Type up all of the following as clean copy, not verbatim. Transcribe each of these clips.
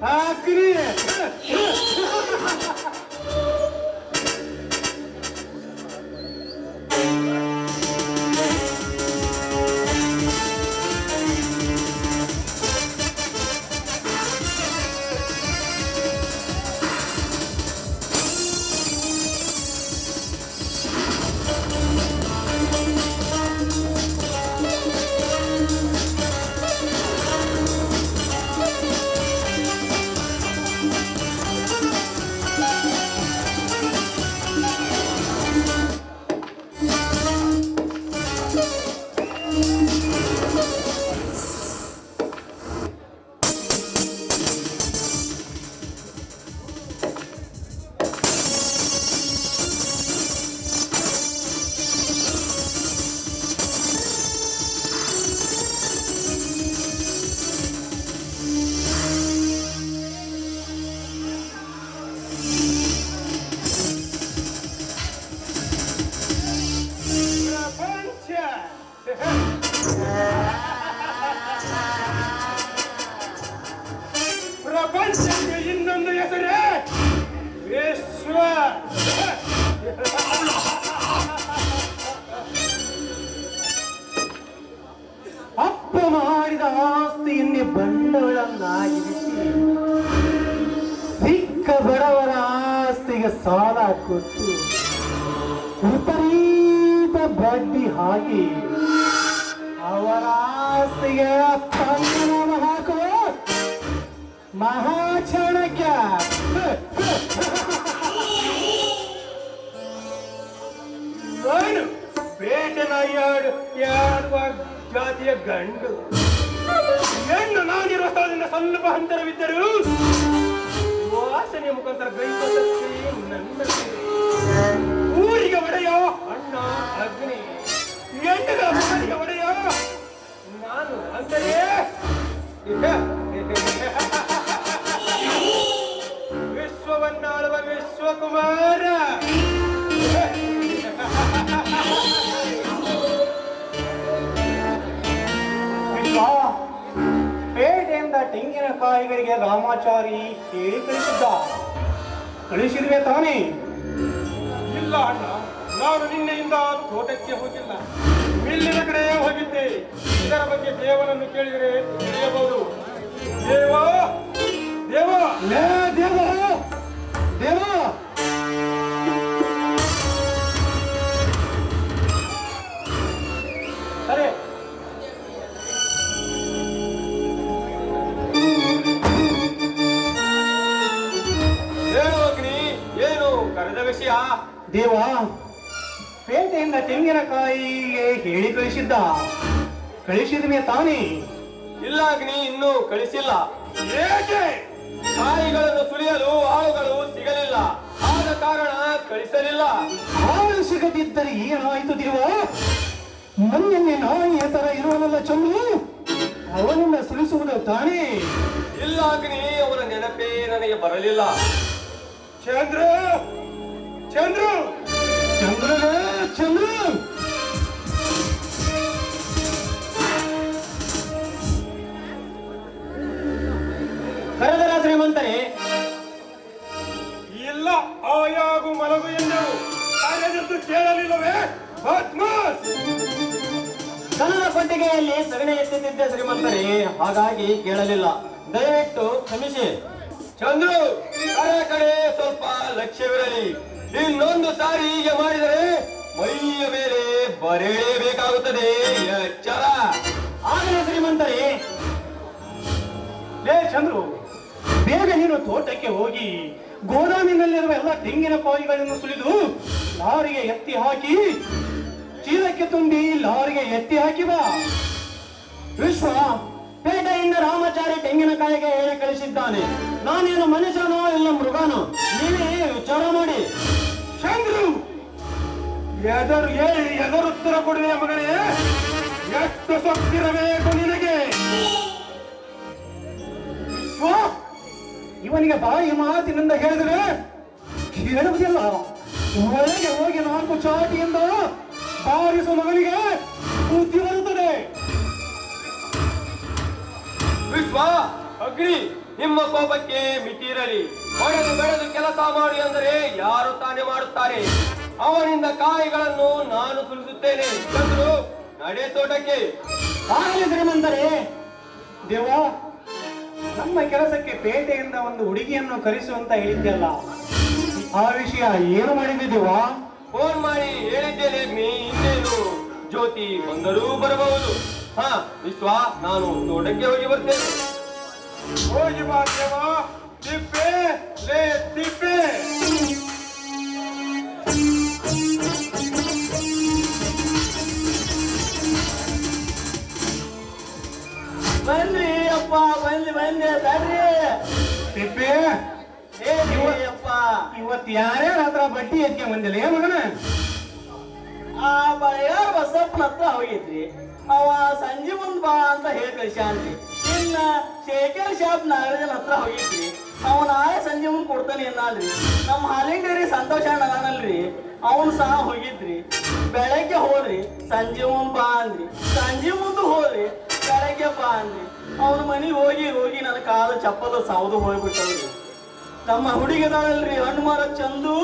ಅಗ್ನಿ ಪ್ರಪಂಚಕ್ಕೆ ಇನ್ನೊಂದು ಹೆಸರೇ ವಿಶ್ವ. ಅಪ್ಪ ಮಾಡಿದ ಆಸ್ತಿಯನ್ನೇ ಬಂಡವಾಳನ್ನಾಗಿರಿಸಿ ಸಿಕ್ಕ ಬಡವರ ಆಸ್ತಿಗೆ ಸಾಲ ಕೊಟ್ಟು ವಿಪರೀತ ಬಡ್ಡಿ ಹಾಕಿ ಅವರ ಆಸ್ತಿಗೆ ಪಂಗನಾಮ ಹಾಕುವ ಮಹಾಚಾಣಕ್ಯ. ನಾನು ಬೇಟೆನಾಡುವ ಜಾತಿಯ ಗಂಡು. ಹೆಣ್ಣು ನಾನಿರುವ ಸ್ಥಳದಿಂದ ಸ್ವಲ್ಪ ಅಂತರವಿದ್ದರೂ ವಾಸನೆಯ ಮುಖಾಂತರ ಗೈಕೊಟ್ಟೆ ನನ್ನ ಊರಿಗೆ ಒಡೆಯ ಅಣ್ಣ ಅಗ್ನಿ, ಹೆಣ್ಣುಗಳ ಊರಿಗೆ ಒಡೆಯ ನಾನು. ಅಂದರೆ ವಿಶ್ವವನ್ನಾಳುವ ವಿಶ್ವಕುಮಾರ. ಪೇಟೆಯಿಂದ ತೆಂಗಿನಕಾಯಿಗಳಿಗೆ ರಾಮಾಚಾರಿ ಹೇಳಿ ಕಳಿಸಿದ್ವೆ ತಾನೇ? ಇಲ್ಲ ಅಣ್ಣ, ನಾನು ನಿನ್ನೆಯಿಂದ ತೋಟಕ್ಕೆ ಹೋಗಿಲ್ಲ, ಮಿಲ್ಲಿನ ಕಡೆ ಹೋಗಿದ್ದೆ. ಇದರ ಬಗ್ಗೆ ದೇವನನ್ನು ಕೇಳಿದರೆ ತಿಳಿಯಬಹುದು. ದೇವ ದೇವ ದೇವ ದೇವ ಸರಿ. ಏನು ಅಗ್ನಿ, ಏನು ಕರೆದ ವಿಷಯ? ದೇವ, ಪೇಟೆಯಿಂದ ತೆಂಗಿನಕಾಯಿಗೆ ಹೇಳಿ ಕಳಿಸಿದ್ವಿ ತಾನೇ? ಇಲ್ಲ ಅಗ್ನಿ, ಇನ್ನೂ ಕಳಿಸಿಲ್ಲ. ಏಕೆ? ಕಾಯಿಗಳನ್ನು ಸುಲಿಯಲು ಆಳುಗಳು ಸಿಗಲಿಲ್ಲ, ಆದ ಕಾರಣ ಕಳಿಸಲಿಲ್ಲ. ಆಳು ಸಿಗದಿದ್ದರೆ ಏನಾಯಿತು ದೇವ? ಮೊನ್ನೆ ನಾಯಿಯ ತರ ಇರುವನಲ್ಲ ಚಂದ್ರು, ಅವನನ್ನ ಸುಲಿಸುವುದು ತಾನೇ? ಇಲ್ಲ ಅಗ್ನಿ, ಅವನ ನೆನಪೇ ನನಗೆ ಬರಲಿಲ್ಲ. ಚಂದ್ರ ಚಂದ್ರ ಚಂದ್ರ ಚಂದ್ರ ಕರೆದರ ಶ್ರೀಮಂತರೇ? ಇಲ್ಲ, ಆಯಾಗು ಮಲಗು ಎಂದೆವು, ಕಾರ್ಯದದ್ದು ಕೇಳಲಿಲ್ಲವೇ? ಕನ್ನಡ ಕೊಟ್ಟಿಗೆಯಲ್ಲಿ ಸಗಣಿ ಎತ್ತಿದ್ದೆ ಶ್ರೀಮಂತರೇ, ಹಾಗಾಗಿ ಕೇಳಲಿಲ್ಲ, ದಯವಿಟ್ಟು ಕ್ಷಮಿಸಿ. ಚಂದ್ರು, ಕಡೆ ಸ್ವಲ್ಪ ಲಕ್ಷ್ಯವಿರಲಿ. ಇನ್ನೊಂದು ಸಾರಿ ಹೀಗೆ ಮಾಡಿದರೆ ಮೈಯ ಮೇಲೆ ಬರೆಯಬೇಕಾಗುತ್ತದೆ, ಎಚ್ಚರ. ಆಗಲೇ ಶ್ರೀಮಂತರೇ. ಲೇ ಚಂದ್ರು, ಬೇಗ ನೀನು ತೋಟಕ್ಕೆ ಹೋಗಿ ಗೋದಾಮಿನಲ್ಲಿರುವ ಎಲ್ಲ ತೆಂಗಿನಕಾಯಿಗಳನ್ನು ಸುಲಿದು ಲಾರಿಗೆ ಎತ್ತಿ ಹಾಕಿ, ಚೀಲಕ್ಕೆ ತುಂಬಿ ಲಾರಿಗೆ ಎತ್ತಿ ಹಾಕಿ ಬಾ. ವಿಶ್ವ, ಪೇಟೆಯಿಂದ ರಾಮಾಚಾರಿ ತೆಂಗಿನಕಾಯಿಗೆ ಹೇಳಿ ಕಳಿಸಿದ್ದಾನೆ. ನಾನೇನು ಮನುಷ್ಯನೋ ಇಲ್ಲ ಮೃಗನೋ, ನೀವೇ ವಿಚಾರ ಮಾಡಿ. ಚಂದ್ರು, ಎದರುತ್ತರ ಕೊಡುವೆ ಮಗನೇ? ಎಷ್ಟು ಸೊಕ್ಕಿರಬೇಕು ನಿನಗೆ? ಇವನಿಗೆ ಬಾಯಿ ಮಾತಿನಿಂದ ಹೇಳಿದರೆ ಕೇಳುವುದಿಲ್ಲ. ಒಳಗೆ ಹೋಗಿ 4 ಚಾಟಿಯಿಂದ ಬಾರಿಸುವ ಮಗನಿಗೆ ಬುದ್ಧಿ ಬರುತ್ತದೆ. ವಿಶ್ವ, ಅಗ್ನಿ, ನಿಮ್ಮ ಕೋಪಕ್ಕೆ ಮಿತಿರಲಿ. ಹೊಡೆದು ಬೆಳೆದು ಕೆಲಸ ಮಾಡಿ ಅಂದರೆ ಯಾರು ತಾನೇ ಮಾಡುತ್ತಾರೆ. ಅವನಿಂದ ಕಾಯಿಗಳನ್ನು ನಾನು ಸುಲಿಸುತ್ತೇನೆ. ಚಂದ್ರು, ನಡೆ ತೋಟಕ್ಕೆ. ಶ್ರೀಮಂತರೇ, ದೇವ, ನಮ್ಮ ಕೆಲಸಕ್ಕೆ ಪೇಟೆಯಿಂದ ಒಂದು ಹುಡುಗಿಯನ್ನು ಕರೆಸುವಂತ ಹೇಳಿದ್ದೆಲ್ಲ, ಆ ವಿಷಯ ಏನು ಮಾಡಿದೆ ದೇವ? ಫೋನ್ ಮಾಡಿ ಹೇಳಿದ್ದೇನೆ. ಇನ್ನೇನು ಜ್ಯೋತಿ ಬಂದರೂ ಬರಬಹುದು. ಹಾ ವಿಶ್ವ, ನಾನು ತೋಟಕ್ಕೆ ಹೋಗಿ ಬರ್ತೇನೆ. ಹೋಗಿ ಬಾ ದೇವ. ತಿಪ್ಪೆ ಲೇ ತಿಪ್ಪೆ. ಬನ್ನಿ ಅಪ್ಪ, ಬನ್ನಿ ಬನ್ನಿ ತಡ್ರಿ. ತಿಪ್ಪೆ, ಅಪ್ಪ, ಇವತ್ತು ಯಾರ್ಯಾರ ಹತ್ರ ಬಡ್ಡಿ ಎತ್ಕೆ ಬಂದಿಲ್ಲ ಏ ಮಗನ? ಆ ಬಳೆಗಾರ ಬಸಪ್ಪನ ಹತ್ರ ಹೋಗಿದ್ರಿ. ಅವ ಸಂಜೆ ಮುಂದ್ ಬಾ ಅಂತ ಹೇಳಿ ಕಳ್ಸ್ಯಾನ್ರಿ. ಇನ್ನ ಶೇಖರ್ ಶಾಪ್ ನಾಗರಾಜನ್ ಹತ್ರ ಹೋಗಿದ್ರಿ. ಅವ ನಾಳೆ ಸಂಜೆ ಮುಂದ್ ಕೊಡ್ತಾನೆ ಅನ್ನಲ್ರಿ. ನಮ್ಮ ಹಾಲಿನ ಡೈರಿ ಸಂತೋಷ ಅಣ್ಣನಲ್ರಿ, ಅವನು ಸಹ ಹೋಗಿದ್ರಿ. ಬೆಳಗ್ಗೆ ಹೋದ್ರಿ, ಸಂಜೆ ಮುಂದ್ ಬಾ ಅಂದ್ರಿ. ಸಂಜೆ ಮುಂದೆ ಹೋದ್ರಿ, ಬೆಳಗ್ಗೆ ಬಾ ಅಂದ್ರಿ. ಅವನ ಮನೆಗೆ ಹೋಗಿ ಹೋಗಿ ನನ್ನ ಕಾಲು ಚಪ್ಪಲು ಸೌದು ಹೋಗ್ಬಿಟ್ಟವ್ರಿ. ನಮ್ಮ ಹುಡುಗಿದಾಳಲ್ರಿ ಹಣ್ಣುಮಾರ ಚಂದು,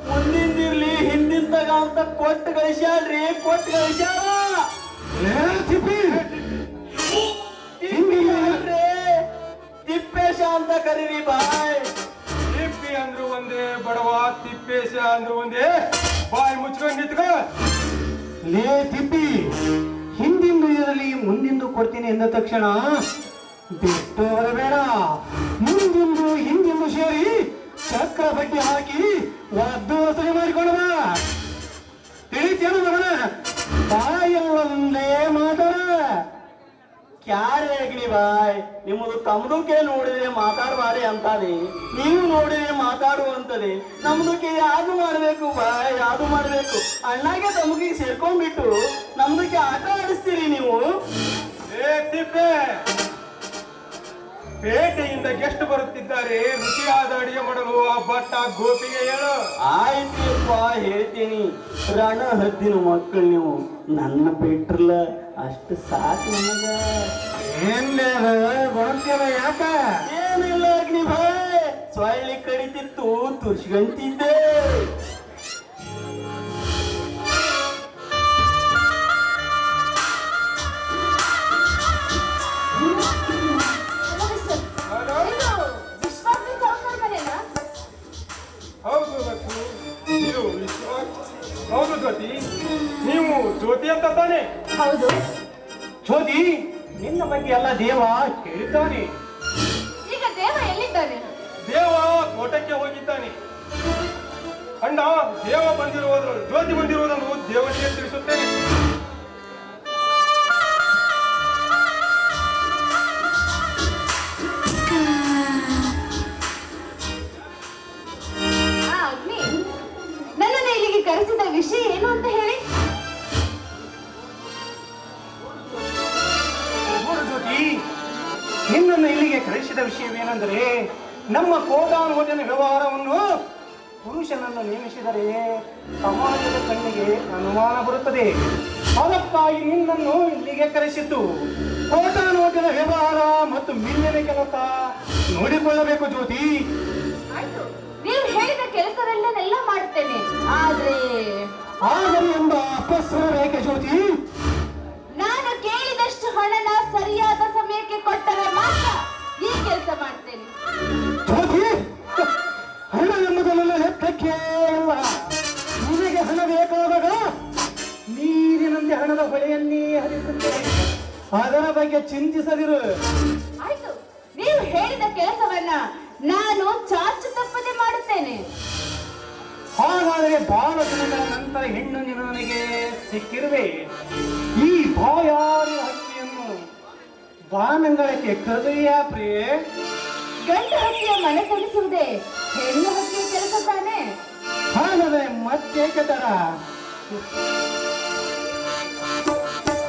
ಮುಂದಿಂದಿರ್ಲಿ ಹಿಂದಿಂದಾಗ ಅಂತ ಕೊಟ್ಟು ಗಳಿಸ್ಯಾಳ್ರಿ, ಕೊಟ್ಟು ಗಳಿಸ್ಯಾಳ. ತಿಪ್ಪೇಶ ಅಂತ ಕರೀರಿ ಬಾಯ್. ತಿಪ್ಪಿ ಅಂದ್ರು ಒಂದೇ, ಬಡವ ತಿಪ್ಪೇಶ ಅಂದ್ರು ಒಂದೇ. ಬಾಯಿ ಮುಚ್ಕೊಂಡು ನಿಂತ್ಕೋ. ಲೇ ತಿಪ್ಪಿ, ಹಿಂದಿಂದು ಇರಲಿ ಮುಂದಿಂದು ಕೊಡ್ತೀನಿ ಎಂದ ತಕ್ಷಣ ಬಿಟ್ಟು ಬರಬೇಡ. ಮುಂದಿಂದು ಹಿಂದಿಂದು ಸೇರಿ ಚಕ್ರ ಬಡ್ಡಿ ಹಾಕಿ ಒದ್ದು ವಸೂಲಿ ಮಾಡಿಕೊಳ್ಳುವ. ತಿಳಿತೇನು ಮಗನ? ಬಾಯಲ್ಲೊಂದೇ ಮಾತಾಡ. ಕ್ಯಾರೇ ಅಗ್ನಿ ಬಾಯ್, ನಿಮ್ಮದು ತಮ್ಮದಕ್ಕೆ ನೋಡಿದ್ರೆ ಮಾತಾಡಬಾರಿ ಅಂತದೆ, ನೀವು ನೋಡಿದ್ರೆ ಮಾತಾಡುವಂತದೆ. ನಮ್ದಕ್ಕೆ ಯಾವುದು ಮಾಡ್ಬೇಕು ಬಾಯ್, ಯಾವುದು ಮಾಡ್ಬೇಕು? ಅಣ್ಣಗೆ ತಮಗಿಗೆ ಸೇರ್ಕೊಂಡ್ಬಿಟ್ಟು ನಮ್ದಕ್ಕೆ ಆಟ ಆಡಿಸ್ತೀರಿ ನೀವು. ಏ ತಿಪ್ಪೆ, ಪೇಟೆಯಿಂದ ಗೆಸ್ಟ್ ಬರುತ್ತಿದ್ದಾರೆ. ರುಚಿಯಾದ ಅಡಿಗೆ ಮಾಡಲು ಆ ಭಟ್ಟ ಗೋಪಿಗೆ ಹೇಳು. ಆಯ್ತಪ್ಪ, ಹೇಳ್ತೀನಿ. ರಣ ಹದ್ದಿನ ಮಕ್ಕಳು ನೀವು, ನನ್ನ ಬಿಟ್ರಲ್ಲ ಅಷ್ಟು ಸಾಕು ನನಗ. ಏನ್ಲೇ ಬರುತ್ತೇನ? ಯಾಕ? ಏನಿಲ್ಲ ಅಗ್ನಿ ಭಾಯ್, ಸೊಳ್ಳಿ ಕಡಿತಿತ್ತು, ತುರ್ಸ್ಕೊಂತಿದ್ದೆ. ಹೌದು ಲಕ್ಷ್ಮಿ, ಇದು ವಿಶ್ವಾಸ. ಹೌದು ಜ್ಯೋತಿ, ನೀವು ಜ್ಯೋತಿ ಅಂತ ತಾನೆ? ಹೌದು. ಜ್ಯೋತಿ, ನಿನ್ನ ಬಗ್ಗೆ ಎಲ್ಲ ದೇವ ಕೇಳಿದ್ದಾನೆ. ಈಗ ದೇವ ಎಲ್ಲಿದ್ದಾನೆ? ದೇವ ತೋಟಕ್ಕೆ ಹೋಗಿದ್ದಾನೆ. ಅಣ್ಣ, ದೇವ ಬಂದಿರುವುದು, ಜ್ಯೋತಿ ಬಂದಿರುವುದನ್ನು ದೇವನಿಗೆ ತಿಳಿಸುತ್ತೇನೆ. ಅಗ್ನಿ, ನನ್ನನ್ನು ಇಲ್ಲಿಗೆ ಕರೆಸಿದ ವಿಷಯ ಏನು ಅಂತ ಹೇಳಿ. ಜ್ಯೋತಿ, ನಿನ್ನನ್ನು ಇಲ್ಲಿಗೆ ಕರೆಸಿದ ವಿಷಯವೇನೆಂದರೆ, ನಮ್ಮ ಕೋಟಾನುಕೋಟಿನ ವ್ಯವಹಾರವನ್ನು ಪುರುಷನನ್ನು ನೇಮಿಸಿದರೆ ಸಮಾಜದ ಕಣ್ಣಿಗೆ ಅನುಮಾನ ಬರುತ್ತದೆ. ಅದಕ್ಕಾಗಿ ನಿನ್ನನ್ನು ಇಲ್ಲಿಗೆ ಕರೆಸಿದ್ದು. ಕೋಟಾನುಕೋಟಿನ ವ್ಯವಹಾರ ಮತ್ತು ಮಿಲ್ಲಿನ ಕೆಲಸ ನೋಡಿಕೊಳ್ಳಬೇಕು ಜ್ಯೋತಿ. ಆಯ್ತು, ನೀವು ಹೇಳಿದ ಕೆಲಸವನ್ನೆಲ್ಲ ಮಾಡ್ತೇನೆ. ಆದರೆ ಎಂಬ ಅಪಸ್ವರ ಏಕೆ ಜ್ಯೋತಿ? ನಾನು ಕೇಳಿದಷ್ಟು ಹಣನ ಸರಿಯಾದ ಸಮಯಕ್ಕೆ ಕೊಟ್ಟರೆ ಮಾತ್ರ ಈ ಕೆಲಸ ಮಾಡ್ತೇನೆ. ಜ್ಯೋತಿ, ಹಣ ಎಂಬುದನ್ನೆಲ್ಲ ಲೆಕ್ಕಕ್ಕೆ ಇಲ್ಲ. ನಿನಗೆ ಹಣ ಬೇಕಾದಾಗ ನೀರಿನಂತೆ ಹಣದ ಹೊಳೆಯನ್ನೇ ಹರಿಸುತ್ತೇನೆ. ಅದರ ಬಗ್ಗೆ ಚಿಂತಿಸದಿರು. ಆಯ್ತು, ನೀವು ಹೇಳಿದ ಕೆಲಸವನ್ನ ನಾನು ಚಾಚು ತಪ್ಪದೆ ಮಾಡುತ್ತೇನೆ. ಹಾಗಾದರೆ ಬಹಳ ದಿನಗಳ ನಂತರ ಹೆಣ್ಣು ನನಗೆ ಸಿಕ್ಕಿರುವೆ. ಈ ಬಾಯಾರಿ ಹಕ್ಕಿಯನ್ನು ಬಾನಂಗಳಕ್ಕೆ ಕರೆದೊಯ್ಯ ಪ್ರಿಯೆ. ಗಂಡು ಹಕ್ಕಿಯ ಮನಸ್ಸಲ್ಲಿಸುವುದೇ ಹೆಣ್ಣು ಹಕ್ಕಿಯ ಕೆಲಸ ತಾನೆ. ಹಾಗಾದರೆ ಮತ್ತೇಕೆ ತಡ?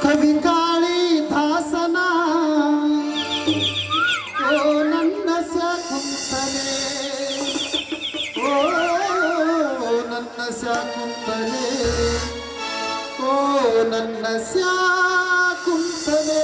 ಕವಿ ಕಾಳಿದಾಸನ ಓ ನನ್ನ ಶಾಕುಂತಲೆ, ಓ ನನ್ನ ಶಾಕುಂತಲೆ, ಓ ನನ್ನ ಶಾಕುಂತಲೆ.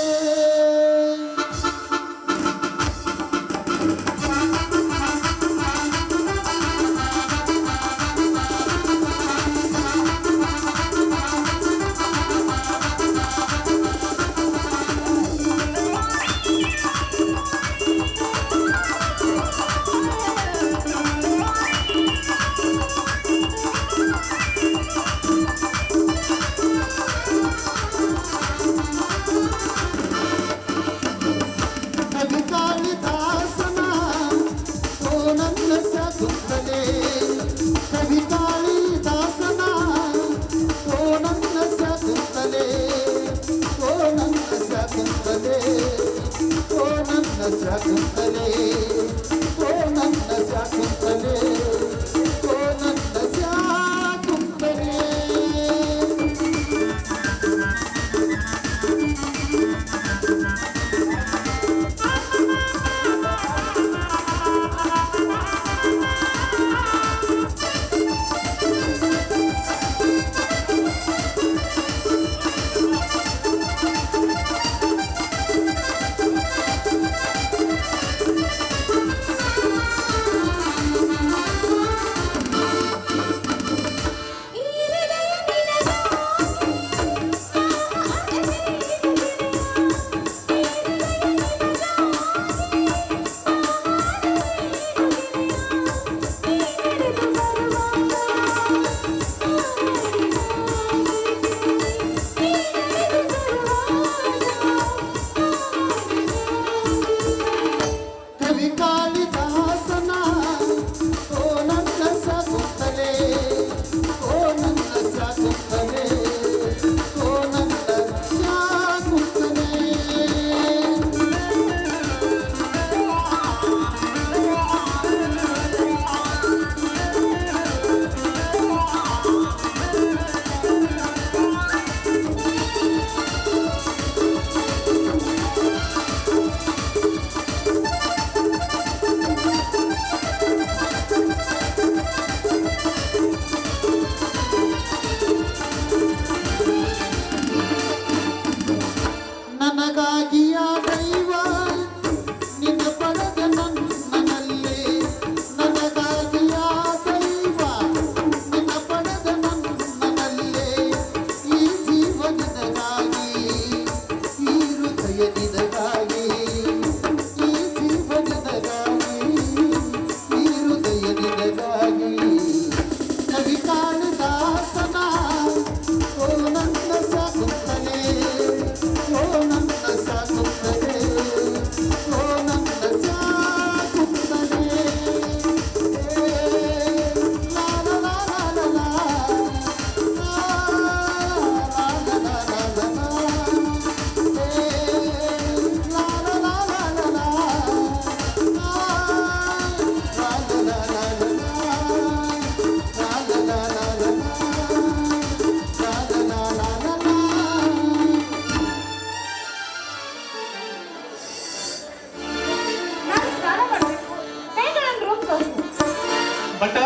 ಬಟ್ಟ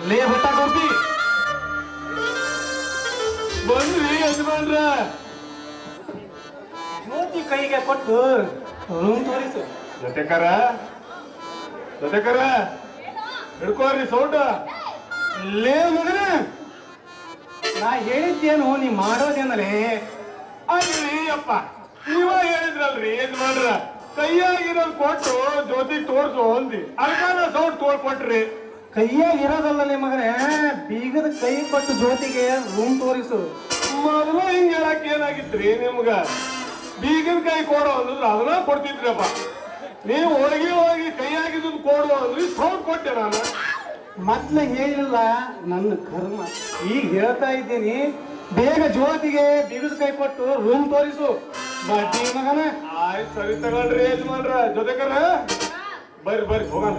ಲೇ ಬಟ್ಟ ಗೋಪಿ ಬಂದ್ರಿ ಯಜಮಾನ್ರ. ಜ್ಯೋತಿ ಕೈಗೆ ಕೊಟ್ಟು ರೂಮ್ ತೋರಿಸು. ಜೊತೆಕರ ಹಿಡ್ಕೋರಿ ಸೌಂಡ. ಲೇ ಮಗನ, ನಾ ಹೇಳಿದ್ದೇನು ನೀ ಮಾಡೋದೇನಲೇ? ಅಲ್ರಿ ಅಪ್ಪ, ನೀವ ಹೇಳಿದ್ರಲ್ರಿ ಯಜಮಾನ್ರ, ಕೈಯಾಗಿರೋದು ಕೊಟ್ಟು ಜ್ಯೋತಿಗೆ ತೋರ್ಸು ಅಂದಿ, ಅದಕ್ಕಾಗ ಸೌಂಡ್ ತೋಳ್ಕೊಟ್ರಿ. ಕೈಯಾಗಿ ಇರೋದಲ್ಲೇ ಮಗನೇ, ಬೀಗದ ಕೈ ಕೊಟ್ಟು ಜ್ಯೋತಿಗೆ ರೂಮ್ ತೋರಿಸು. ಮೊದಲು ಹಿಂಗ್ ಹೇಳಕ್ ಏನಾಗಿತ್ರಿ ನಿಮ್ಗ? ಬೀಗನ್ ಕೈ ಕೊಡೋ ಅಂದ್ರ ಅದನ್ನ ಕೊಡ್ತಿದ್ರಪ್ಪ. ನೀವು ಹೋಗಿ ಕೈಯಾಗಿದ್ದು ಕೊಡು ಅಂದ್ರಿ, ಸೌಂಡ್ ಕೊಟ್ಟೆ ನಾನು. ಮೊದ್ಲು ಹೇಳಿಲ್ಲ, ನನ್ನ ಕರ್ಮ. ಈಗ ಹೇಳ್ತಾ ಇದ್ದೀನಿ, ಬೇಗ ಜ್ಯೋತಿಗೆ ಬೀಗದ ಕೈ ಕೊಟ್ಟು ರೂಮ್ ತೋರಿಸು. ಬಡ್ಡಿ ಮಗನ. ಆಯ್ತು, ಸರಿ ತಗೊಳ್ರಿ ಯಜಮಾನ್ರ. ಜೊತೆಕರ ಬರ್ರಿ ಹೋಗೋಣ.